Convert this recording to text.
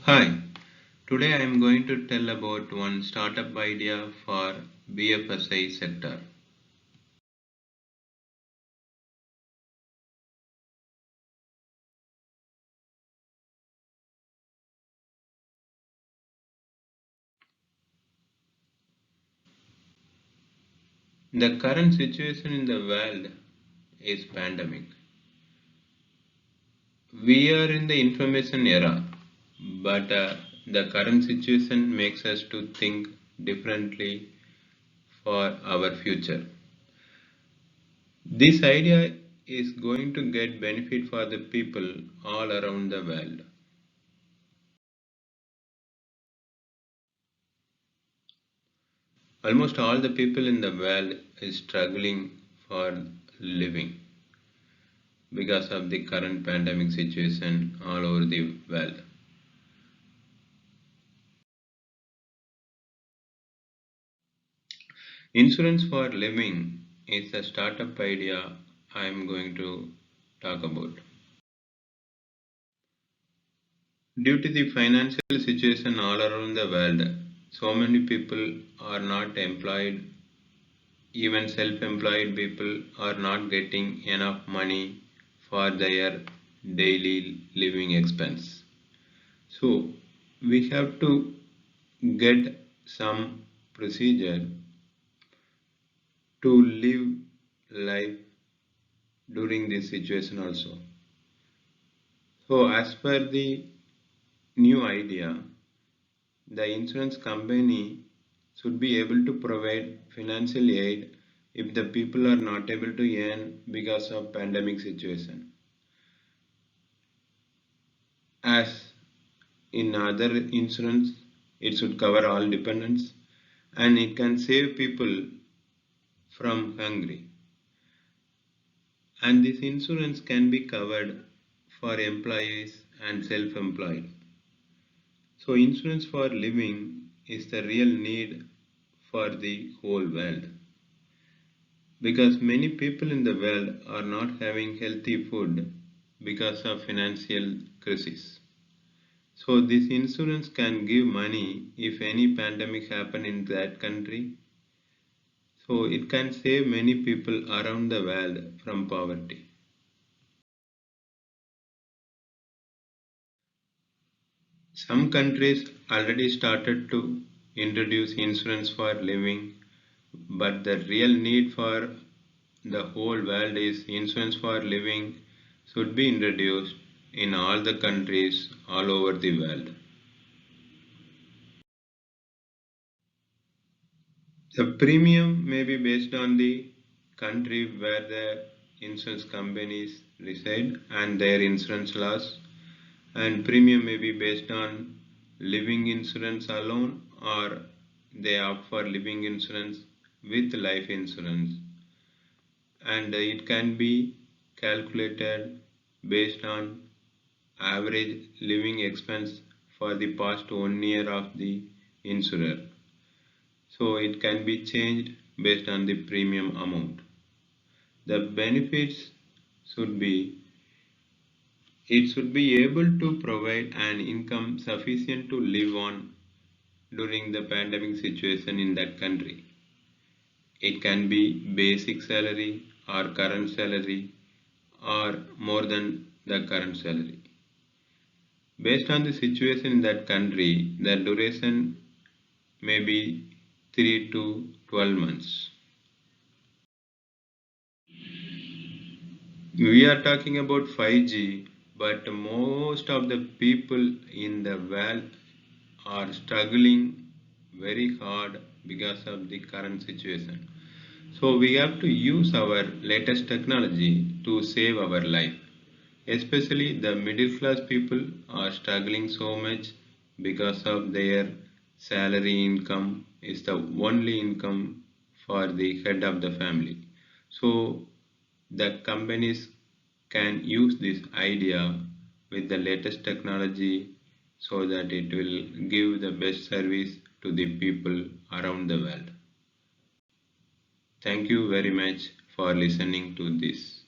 Hi, today I am going to tell about one startup idea for BFSI sector. The current situation in the world is pandemic. We are in the information era, but the current situation makes us to think differently for our future. This idea is going to get benefit for the people all around the world. Almost all the people in the world is struggling for living because of the current pandemic situation all over the world. Insurance for living is a startup idea I am going to talk about. Due to the financial situation all around the world, so many people are not employed, even self employed people are not getting enough money for their daily living expense. So we have to get some procedure to live life during this situation also. So as per the new idea, the insurance company should be able to provide financial aid if the people are not able to earn because of pandemic situation. As in other insurance, it should cover all dependents and it can save people from hungry. And this insurance can be covered for employees and self-employed. So insurance for living is the real need for the whole world because many people in the world are not having healthy food because of financial crisis. So this insurance can give money if any pandemic happen in that country. So it can save many people around the world from poverty. Some countries already started to introduce insurance for living, but the real need for the whole world is insurance for living should be introduced in all the countries all over the world. The premium may be based on the country where the insurance companies reside and their insurance laws, and premium may be based on living insurance alone or they opt for living insurance with life insurance, and it can be calculated based on average living expense for the past 1 year of the insurer. So it can be changed based on the premium amount. The benefits should be it should be able to provide an income sufficient to live on during the pandemic situation in that country. It can be basic salary or current salary or more than the current salary. Based on the situation in that country, the duration may be 3 to 12 months. We are talking about 5G, but most of the people in the world are struggling very hard because of the current situation. So we have to use our latest technology to save our life. Especially the middle class people are struggling so much because of their salary income is the only income for the head of the family. So the companies can use this idea with the latest technology so that it will give the best service to the people around the world. Thank you very much for listening to this.